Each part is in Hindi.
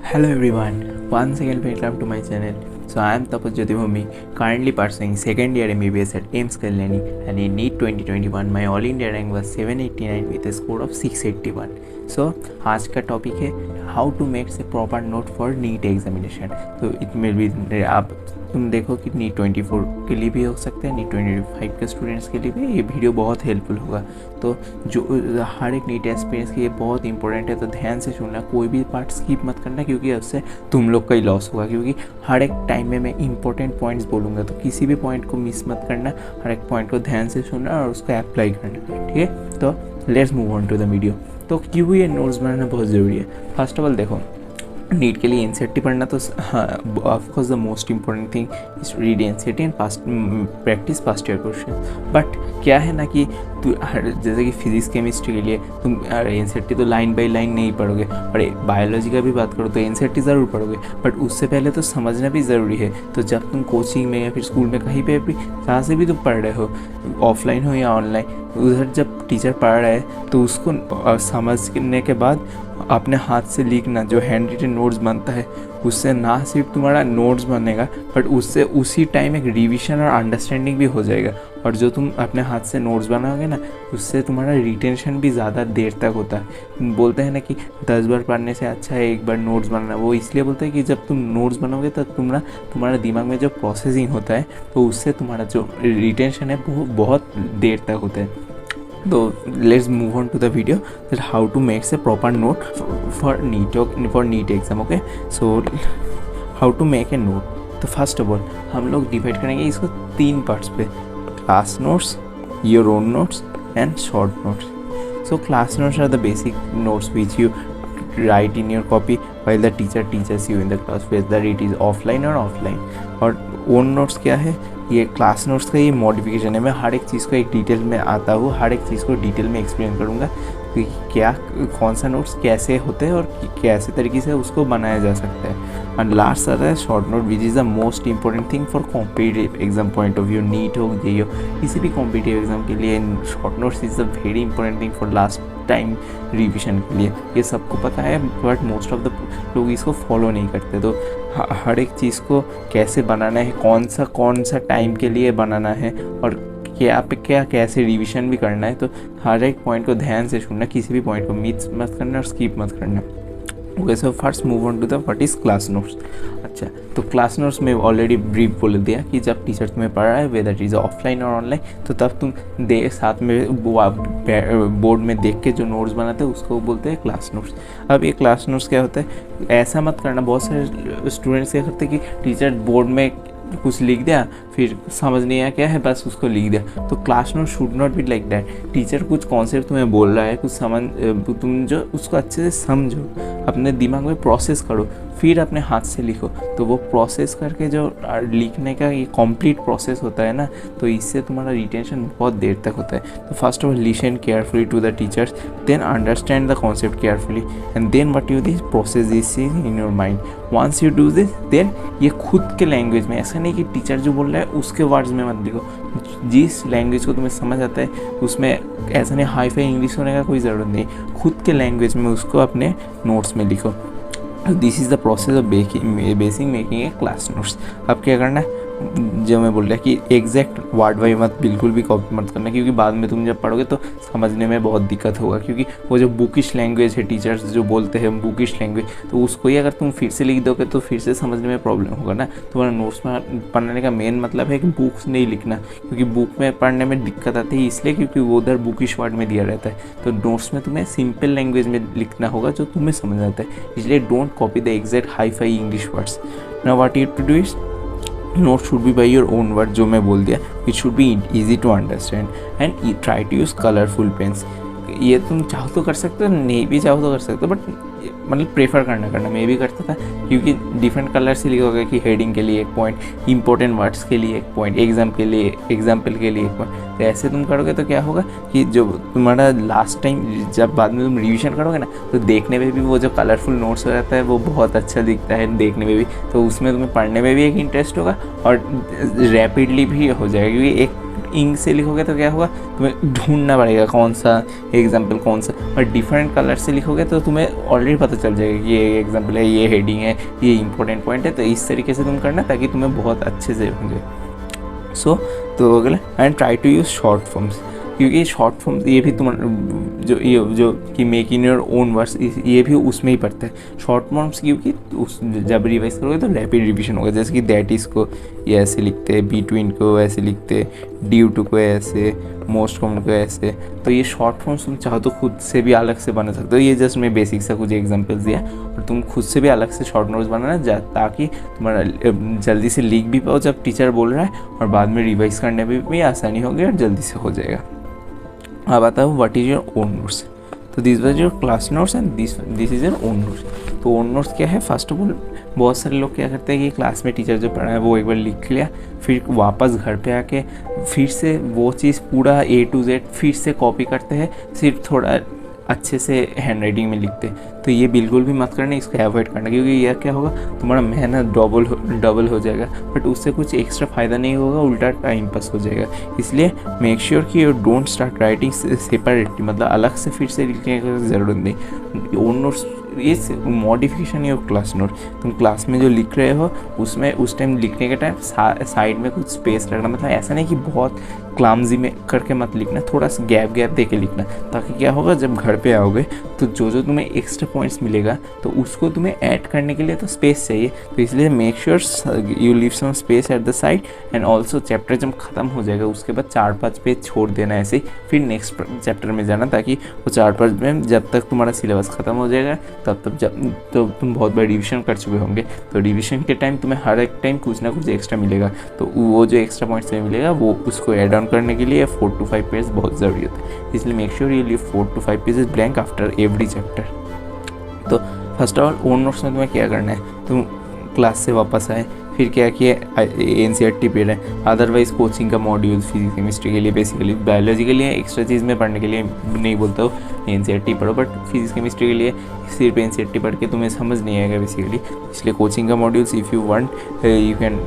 Hello everyone, once again welcome to my channel. So I am Tapas Jyotibhumi, currently pursuing second year MBBS at AIIMS Kalyani, and in NEET 2021 my all India rank was 789 with a score of 681. So आज का टॉपिक है how to make a proper note for NEET examination. तो इसमें भी आप तुम देखो कि नीट 24 के लिए भी हो सकता है, नीट 25 के स्टूडेंट्स के लिए भी ये वीडियो बहुत हेल्पफुल होगा. तो जो हर एक नीट एक्सपीरियंस के लिए बहुत इंपॉर्टेंट है, तो ध्यान से सुनना, कोई भी पार्ट स्किप मत करना, क्योंकि उससे तुम लोग का ही लॉस होगा. क्योंकि हर एक टाइम में मैं इंपॉर्टेंट पॉइंट्स बोलूँगा, तो किसी भी पॉइंट को मिस मत करना, हर एक पॉइंट को ध्यान से सुनना और उसको अप्लाई करना. ठीक है, तो let's move on to the video. तो क्यों ये नोट्स बनाना बहुत ज़रूरी है. फर्स्ट ऑफ ऑल देखो, नीट के लिए एनसीईआरटी पढ़ना तो हाँ of course the most important thing is read NCERT and practice past year question. But क्या है ना कि जैसे कि फिजिक्स केमिस्ट्री के लिए तुम एनसीईआरटी तो लाइन बाय लाइन नहीं पढ़ोगे, और बायोलॉजी का भी बात करो तो एनसीईआरटी ज़रूर पढ़ोगे, बट उससे पहले तो समझना भी ज़रूरी है. तो जब तुम कोचिंग में या फिर स्कूल में कहीं पे भी जहाँ से भी तुम पढ़ रहे हो, ऑफलाइन हो या ऑनलाइन, उधर जब टीचर पढ़ रहा है तो उसको समझने के बाद अपने हाथ से लिखना, जो हैंड रिटन नोट्स बनता है, उससे ना सिर्फ तुम्हारा नोट्स बनेगा बट उससे उसी टाइम एक रिवीजन और अंडरस्टैंडिंग भी हो जाएगा. और जो तुम अपने हाथ से नोट्स बनाओगे ना, उससे तुम्हारा रिटेंशन भी ज़्यादा देर तक होता है. बोलते हैं ना कि 10 बार पढ़ने से अच्छा है एक बार नोट्स बनाना. वो इसलिए बोलते हैं कि जब तुम नोट्स बनाओगे तब तुम्हारा दिमाग में जो प्रोसेसिंग होता है, तो उससे तुम्हारा जो रिटेंशन है वो बहुत देर तक होता है. तो let's move on to the video that how to make a proper note for NEET exam. Okay, so how to make a note. तो फर्स्ट ऑफ ऑल हम लोग डिवाइड करेंगे इसको 3 पार्ट्स पे: class notes, your own notes and short notes. So class notes are the basic notes which you write in your copy while the teacher teaches you in the class, whether it is offline or offline. और ओन नोट्स क्या है? ये क्लास नोट्स का ये मॉडिफिकेशन है. मैं हर एक चीज़ को एक डिटेल में आता हूँ, हर एक चीज़ को डिटेल में एक्सप्लेन करूँगा कि क्या कौन सा नोट्स कैसे होते हैं और कैसे तरीके से उसको बनाया जा सकता है. एंड लास्ट आता है short note, which is the most important thing for competitive exam point of view. NEET हो, जेईई हो, किसी भी कॉम्पिटिटिव एग्जाम के लिए short notes is the very important thing for last time revision के लिए. ये सबको पता है बट मोस्ट ऑफ द लोग इसको फॉलो नहीं करते. तो हर एक चीज़ को कैसे बनाना है, कौन सा टाइम के लिए बनाना है, और क्या कैसे रिवीजन भी करना है, तो हर एक पॉइंट को ध्यान से सुनना, किसी भी पॉइंट को मिस मत करना और स्किप मत करना. Okay, so first move on to the what is class notes. अच्छा, तो क्लास नोट्स में ऑलरेडी ब्रीफ बोल दिया कि जब टीचर तुम्हें पढ़ा है, वेदर इज़ ऑफलाइन और ऑनलाइन, तो तब तुम साथ में बोर्ड में देख के जो नोट्स बनाते हैं उसको बोलते हैं क्लास नोट्स. अब ये क्लास नोट्स क्या होता है, ऐसा मत करना. बहुत सारे स्टूडेंट्स क्या करते हैं कि टीचर बोर्ड में कुछ लिख दिया, फिर समझ नहीं आया क्या है, बस उसको लिख दिया. तो class note should not be like that. Teacher कुछ कॉन्सेप्ट तुम्हें बोल रहा है, कुछ तुम जो उसको अच्छे से समझो, अपने दिमाग में प्रोसेस करो, फिर अपने हाथ से लिखो. तो वो प्रोसेस करके जो लिखने का ये कंप्लीट प्रोसेस होता है ना, तो इससे तुम्हारा रिटेंशन बहुत देर तक होता है. तो first of all listen carefully to the teachers, then understand the concept carefully, and then what you this process this in your mind. Once you do this, then ये खुद के लैंग्वेज में, ऐसा नहीं कि टीचर जो बोल रहा है उसके वर्ड्स में मत लिखो. जिस लैंग्वेज को तुम्हें समझ आता है उसमें, ऐसा नहीं हाई फाई इंग्लिश होने का कोई ज़रूरत नहीं, खुद के लैंग्वेज में उसको अपने नोट्स में लिखो. This is the process of basic making a class notes. अब क्या करना है, जो मैं बोल रहा कि एग्जैक्ट वर्ड वाइज मत, बिल्कुल भी कॉपी मत करना, क्योंकि बाद में तुम जब पढ़ोगे तो समझने में बहुत दिक्कत होगा. क्योंकि वो जो बुकिश लैंग्वेज है, टीचर्स जो बोलते हैं बुकिश लैंग्वेज, तो उसको ही अगर तुम फिर से लिख दोगे तो फिर से समझने में प्रॉब्लम होगा ना. तुम्हारा नोट्स में पढ़ने का मेन मतलब है कि बुक्स नहीं लिखना, क्योंकि बुक में पढ़ने में दिक्कत आती है इसलिए क्योंकि वो उधर बुकिश वर्ड में दिया रहता है. तो नोट्स में तुम्हें सिंपल लैंग्वेज में लिखना होगा जो तुम्हें समझ आता है. इसलिए don't copy the exact hi-fi English words. Now what you to do is, note should be by your own word, जो मैं बोल दिया, it should be easy to understand, and try to use colourful pens. ये तुम चाहो तो कर सकते हो, नहीं भी चाहो तो कर सकते हो, बट मतलब प्रेफर करना मैं भी करता था, क्योंकि डिफरेंट कलर से लिखोगे कि हेडिंग के लिए एक पॉइंट, इंपॉर्टेंट वर्ड्स के लिए एक पॉइंट, एग्जाम्पल के लिए एक पॉइंट. तो ऐसे तुम करोगे तो क्या होगा कि जो तुम्हारा लास्ट टाइम जब बाद में तुम रिवीजन करोगे ना, तो देखने में भी वो जो कलरफुल नोट्स हो जाता है वो बहुत अच्छा दिखता है देखने में भी. तो उसमें तुम्हें पढ़ने में भी एक इंटरेस्ट होगा और रैपिडली भी हो जाएगा, क्योंकि एक इंक से लिखोगे तो क्या होगा, तुम्हें ढूंढना पड़ेगा कौन सा एग्जाम्पल कौन सा, और डिफरेंट कलर से लिखोगे तो तुम्हें ऑलरेडी पता चल जाएगा कि ये एग्जाम्पल है, ये हेडिंग है, ये इंपॉर्टेंट पॉइंट है। तो इस तरीके से तुम करना ताकि तुम्हें बहुत अच्छे से होंगे। सो तो अगला and try to use short forms, क्योंकि शॉर्ट फॉर्म्स ये भी तुम्हारा जो कि make in your own words ये भी उसमें ही पड़ता है शॉर्ट फॉर्म्स, क्योंकि उस जब रिवाइज करोगे तो रैपिड रिविजन होगा। जैसे कि दैट इज़ को ये ऐसे लिखते हैं, बिटवीन को ऐसे लिखते हैं, ड्यू टू को ऐसे, मोस्ट कॉमन को ऐसे। तो ये शॉर्ट फॉर्म्स तुम चाहो तो खुद से भी अलग से बना सकते हो। ये जस्ट मैं बेसिक सा कुछ एग्जांपल्स दिया, और तुम खुद से भी अलग से शॉर्ट नोट्स बनाना ताकि तुम्हारा जल्दी से लिख भी पाओ जब टीचर बोल रहा है, और बाद में रिवाइज करने में भी आसानी होगी और जल्दी से हो जाएगा। अब आता है what is your own notes. तो this was your class notes and this is your own notes. तो ओन नोट्स क्या है, फर्स्ट ऑफ ऑल बहुत सारे लोग क्या करते हैं कि क्लास में टीचर जो पढ़ा है वो एक बार लिख लिया, फिर वापस घर पे आके फिर से वो चीज़ पूरा A to Z फिर से कॉपी करते हैं, सिर्फ थोड़ा अच्छे से हैंड राइटिंग में लिखते हैं। तो ये बिल्कुल भी मत करना, इसको अवॉइड करना, क्योंकि यह क्या होगा, तुम्हारा मेहनत डबल हो जाएगा, बट उससे कुछ एक्स्ट्रा फ़ायदा नहीं होगा, उल्टा टाइम पास हो जाएगा। इसलिए मेक श्योर कि you don't start writing separately, मतलब अलग से फिर से लिखने की ज़रूरत नहीं। ओन नोट्स ये मॉडिफिकेशन योर क्लास नोट, तुम क्लास में जो लिख रहे हो उसमें उस टाइम लिखने के टाइम साइड में कुछ स्पेस रखना, मतलब ऐसा नहीं कि बहुत क्लामजी में करके मत लिखना, थोड़ा सा गैप दे के लिखना, ताकि क्या होगा जब घर पे आओगे तो जो तुम्हें एक्स्ट्रा पॉइंट्स मिलेगा तो उसको तुम्हें ऐड करने के लिए तो स्पेस चाहिए। तो इसलिए make sure you leave some space at the side, and also chapter जब ख़त्म हो जाएगा उसके बाद 4-5 पेज छोड़ देना ऐसे ही, फिर नेक्स्ट चैप्टर में जाना, ताकि वो 4-5 में जब तक तुम्हारा सिलेबस ख़त्म हो जाएगा तब तो तुम बहुत बार रिविजन कर चुके होंगे। तो रिविजन के टाइम तुम्हें हर एक टाइम कुछ ना कुछ एक्स्ट्रा मिलेगा, तो वो जो एक्स्ट्रा पॉइंट्स मिलेगा वो उसको ऐड ऑन करने के लिए 4 to 5 पेज बहुत ज़रूरी होता है। इसलिए make sure you leave 4 to 5 pages blank after every chapter. तो first of all own notes में तुम्हें क्या करना है, तुम क्लास से वापस आए, फिर क्या किया, NCERT पढ़ रहे हैं, अदरवाइज़ कोचिंग का मॉड्यूल फिजिक्स केमिस्ट्री के लिए, बेसिकली बायोलॉजी के लिए एक्स्ट्रा चीज़ में पढ़ने के लिए नहीं बोलता हूँ NCERT पढ़ो, बट फिजिक्स केमिस्ट्री के लिए सिर्फ NCERT पढ़ के तुम्हें समझ नहीं आएगा बेसिकली। इसलिए कोचिंग का modules if you want you can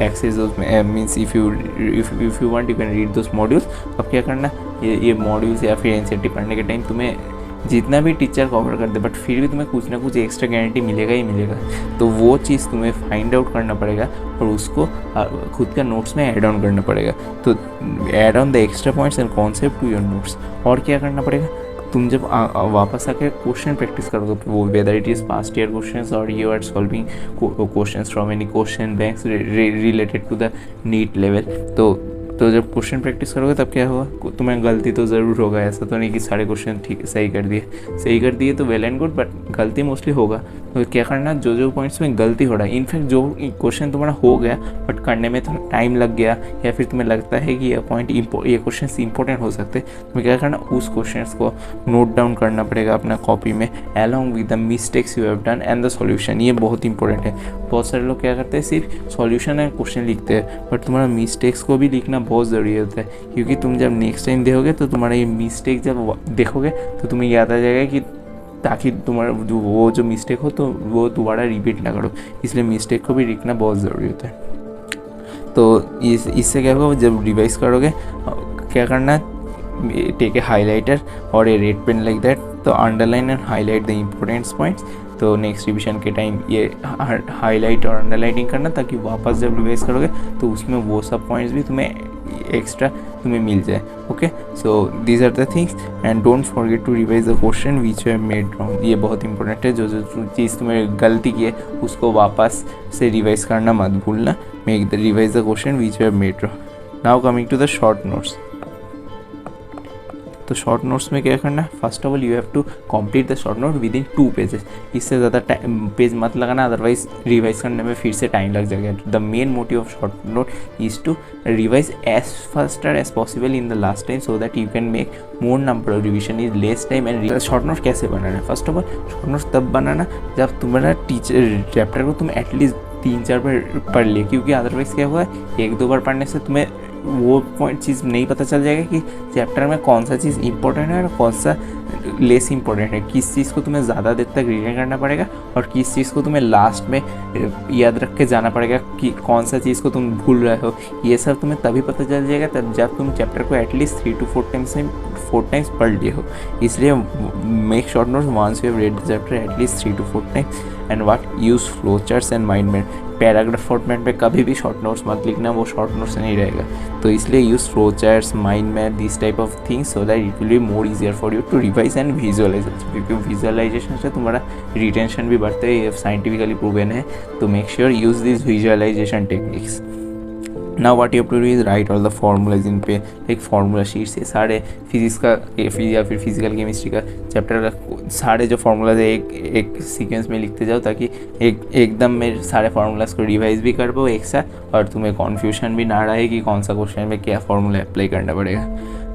access those, means if you want you can read those modules. अब क्या करना, ये मॉड्यूल्स या फिर NCERT पढ़ने के टाइम तुम्हें जितना भी टीचर कवर कर दे, बट फिर भी तुम्हें कुछ ना कुछ एक्स्ट्रा गारंटी मिलेगा ही मिलेगा, तो वो चीज़ तुम्हें फाइंड आउट करना पड़ेगा और उसको खुद का नोट्स में ऐड ऑन करना पड़ेगा। तो add on the extra points and concept to your notes. और क्या करना पड़ेगा, तुम जब वापस आके क्वेश्चन प्रैक्टिस करोगे, वो whether it is past year questions और you are solving questions from any question banks related to the NEET level, तो जब क्वेश्चन प्रैक्टिस करोगे तब क्या होगा, तुम्हें गलती तो ज़रूर होगा, ऐसा तो नहीं कि सारे क्वेश्चन ठीक सही कर दिए तो वेल एंड गुड, बट गलती मोस्टली होगा। तो क्या करना, जो पॉइंट्स में गलती हो रहा है, इनफैक्ट जो क्वेश्चन तुम्हारा हो गया बट करने में थोड़ा टाइम लग गया, या फिर तुम्हें लगता है कि ये क्वेश्चन इंपॉर्टेंट हो सकते, तुम्हें क्या करना, उस क्वेश्चन को नोट डाउन करना पड़ेगा अपना कॉपी में, along with the mistakes you have done and the solution. ये बहुत इंपॉर्टेंट है। बहुत सारे लोग क्या करते हैं, सिर्फ सॉल्यूशन एंड क्वेश्चन लिखते हैं, बट तुम्हारा मिस्टेक्स को भी लिखना बहुत ज़रूरी होता है, क्योंकि तुम जब नेक्स्ट टाइम देखोगे तो तुम्हारा ये मिस्टेक जब देखोगे तो तुम्हें याद आ जाएगा कि ताकि तुम्हारा वो जो मिस्टेक हो तो वो दोबारा रिपीट ना करो। इसलिए मिस्टेक को भी लिखना बहुत ज़रूरी होता है। तो इससे क्या होगा, जब रिवाइज करोगे क्या करना है, टेक ए हाईलाइटर और ए रेड पेन लाइक दैट, तो underline and highlight the important points. तो नेक्स्ट रिविजन के टाइम ये हाईलाइट और अंडरलाइटिंग करना, ताकि वापस जब रिवाइज करोगे तो उसमें वो सब पॉइंट्स भी तुम्हें एक्स्ट्रा मिल जाए। Okay, so these are the things and don't forget to revise the question which you have made wrong. ये बहुत इंपॉर्टेंट है, जो चीज़ तुम्हें गलती की है उसको वापस से रिवाइज करना मत भूलना। Make the revise the question which you have made wrong. Now coming to the short notes. तो शॉर्ट नोट्स में क्या करना है, first of all you have to complete the short note within 2 pages. इससे ज़्यादा पेज मत लगाना, अदरवाइज रिवाइज करने में फिर से टाइम लग जाएगा। The main motive of short note is to revise as faster as possible in the last time, so that you can make more number of revision is less time. And short note कैसे बनाना है, first of all short notes तब बनाना जब तुम्हारा टीचर चैप्टर को तुम एटलीस्ट 3-4 बार पढ़ लिए, क्योंकि अदरवाइज क्या हुआ है, 1-2 बार पढ़ने से तुम्हें वो पॉइंट चीज़ नहीं पता चल जाएगा कि चैप्टर में कौन सा चीज़ इंपॉर्टेंट है और कौन सा लेस इंपॉर्टेंट है, किस चीज़ को तुम्हें ज़्यादा देर तक रिटेन करना पड़ेगा और किस चीज़ को तुम्हें लास्ट में याद रख के जाना पड़ेगा कि कौन सा चीज़ को तुम भूल रहे हो। ये सब तुम्हें तभी पता चल जाएगा तब जब तुम चैप्टर को एटलीस्ट 3 to 4 टाइम्स पढ़ लिए हो। इसलिए make short notes once you have read the chapter at least 3 to 4 times. And what, use flow charts and mind map. Paragraph format में कभी भी शॉर्ट नोट्स मत लिखना, वो शॉर्ट नोट्स नहीं रहेगा। तो इसलिए use flow charts, mind map, this type of things so that it will be more easier for you to revise and visualise. क्योंकि विजुअलाइजेशन से तुम्हारा रिटेंशन भी बढ़ता है, ये साइंटिफिकली प्रूवन है। तो make sure use this visualization techniques. Now what you have to do is write all the formulas in पे। एक फार्मूला शीट से सारे फिजिक्स का या फिर फिजिकल केमिस्ट्री का चैप्टर का सारे जो फार्मूलाज है एक सीक्वेंस में लिखते जाओ, ताकि एकदम में सारे फार्मूलाज को रिवाइज भी कर पाओ एक साथ और तुम्हें कन्फ्यूजन भी ना रहे कि कौन सा क्वेश्चन में क्या फार्मूला अप्लाई करना पड़ेगा।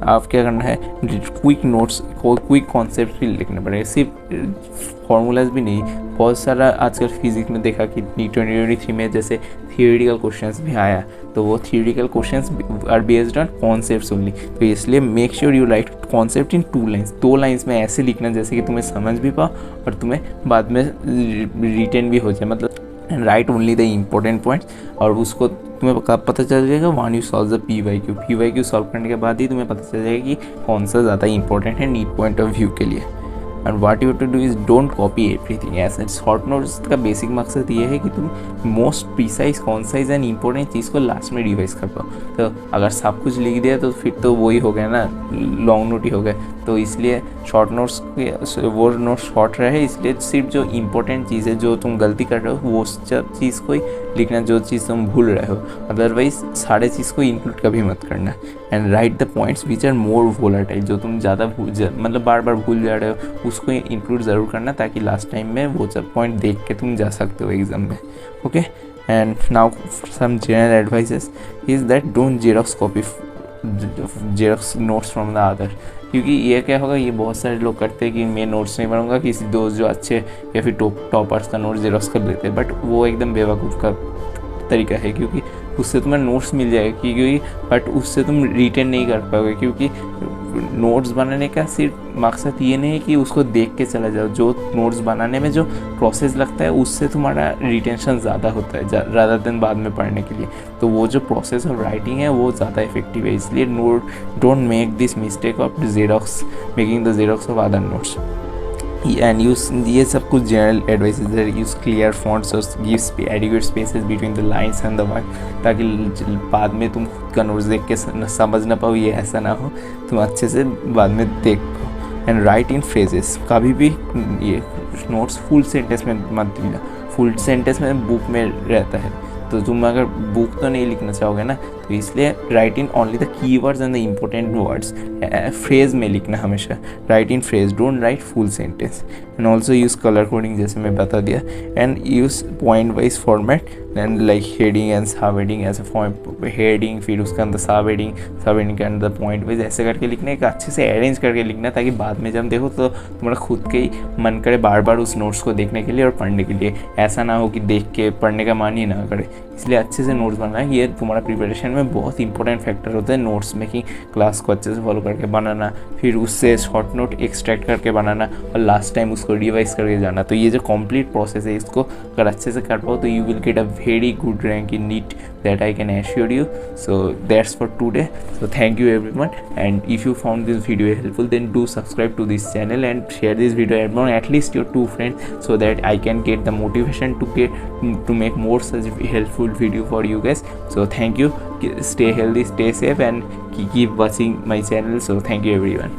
आप क्या करना है, क्विक नोट्स को क्विक कॉन्सेप्ट भी लिखने पड़ेगा, सिर्फ फार्मूलाज भी नहीं। बहुत सारा आजकल फिजिक्स में देखा कि 2023 में जैसे थियोरिटिकल क्वेश्चंस भी आया, तो वो theoretical questions are based on concepts only. तो इसलिए make sure you write concept in 2 lines. 2 lines में ऐसे लिखना जैसे कि तुम्हें समझ भी पाओ और तुम्हें बाद में रिटेन भी हो जाए। मतलब right only the important points, और उसको तुम्हें कब पता चल जाएगा, one you solve the PYQ solve करने के बाद ही तुम्हें पता चल जाएगा कि कौन सा ज़्यादा इंपॉर्टेंट है नीट पॉइंट ऑफ व्यू के लिए। And what you to do is don't copy everything. ऐसा शॉर्ट नोट्स का बेसिक मकसद ये है कि तुम most precise, concise and important चीज़ को लास्ट में रिवाइज कर पाओ। तो अगर सब कुछ लिख दिया तो फिर तो वही हो गया ना, लॉन्ग नोट ही हो गया। तो इसलिए शॉर्ट नोट्स वो नोट्स शॉर्ट रहे, इसलिए सिर्फ जो इंपॉर्टेंट चीज़ है, जो तुम गलती कर रहे हो वो सब चीज़ को ही लिखना, जो चीज़ तुम भूल रहे हो। अदरवाइज सारे चीज़ को इंक्लूड कभी मत करना। And write the points which are more volatile, जो तुम ज़्यादा मतलब बार बार भूल जा रहे हो उसको इंक्लूड ज़रूर करना, ताकि लास्ट टाइम में वो सब पॉइंट देख के तुम जा सकते हो एग्ज़ाम में। Okay, and now some general advices is that don't xerox copy xerox notes from the other. क्योंकि ये क्या होगा, ये बहुत सारे लोग करते हैं कि मैं नोट्स नहीं बनाऊंगा, किसी दोस्त जो अच्छे या फिर टॉपर्स का नोट्स जेरॉक्स कर लेते हैं। बट वो एकदम बेवकूफ़ का तरीका है, क्योंकि उससे तुम्हें नोट्स मिल जाएगा क्योंकि बट उससे तुम रिटेन नहीं कर पाओगे। क्योंकि नोट्स बनाने का सिर्फ मकसद ये नहीं है कि उसको देख के चला जाओ, जो नोट्स बनाने में जो प्रोसेस लगता है उससे तुम्हारा रिटेंशन ज़्यादा होता है ज़्यादा दिन बाद में पढ़ने के लिए। तो वो जो प्रोसेस ऑफ राइटिंग है वो ज़्यादा इफेक्टिव है। इसलिए don't make this mistake of making the xerox of other notes. And use ये सब कुछ जनरल एडवाइस है, यूज़ क्लियर फॉन्ट्स और give adequate spaces between the lines and the word, ताकि बाद में तुम खुद का नोट्स देख के समझ ना पाओ, ये ऐसा ना हो, तुम अच्छे से बाद में देख पाओ। एंड राइट इन फ्रेजेस, कभी भी ये नोट्स फुल सेंटेंस में मत लिखना। फुल सेंटेंस में बुक में रहता है, तो तुम अगर बुक तो नहीं लिखना चाहोगे ना, तो इसलिए right in only the keywords and the important words. Phrase में लिखना हमेशा, right in phrase, don't write full sentence. And also use colour coding जैसे मैं बता दिया। And use point wise format and like heading and सब हेडिंग, ऐसे हेडिंग फिर उसके अंदर सब हेडिंग के अंदर पॉइंट वाइज ऐसे करके लिखना, एक अच्छे से अरेंज करके लिखना, ताकि बाद में जब देखो तो तुम्हारा खुद के ही मन करे बार बार उस नोट्स को देखने के लिए और पढ़ने के लिए। ऐसा ना हो कि देख के पढ़ने का मन ही ना करे। इसलिए अच्छे से नोट्स बनाना, ये तुम्हारा प्रिपरेशन में बहुत इंपॉर्टेंट फैक्टर होता है। नोट्स मेकिंग, क्लास को अच्छे से फॉलो करके बनाना, फिर उससे शॉर्ट नोट एक्सट्रैक्ट करके बनाना और लास्ट टाइम उसको रिवाइज करके जाना। तो ये जो कंप्लीट प्रोसेस है, इसको अगर अच्छे से कर पाओ तो you will get a very good rank in NEET, that I can assure you. So that's for today. So thank you everyone, and if you found this video helpful, then do subscribe to this channel and share this video among at least your 2 friends, so that I can get the motivation to make more such helpful video for you guys. So thank you, stay healthy, stay safe, and keep watching my channel. So thank you everyone.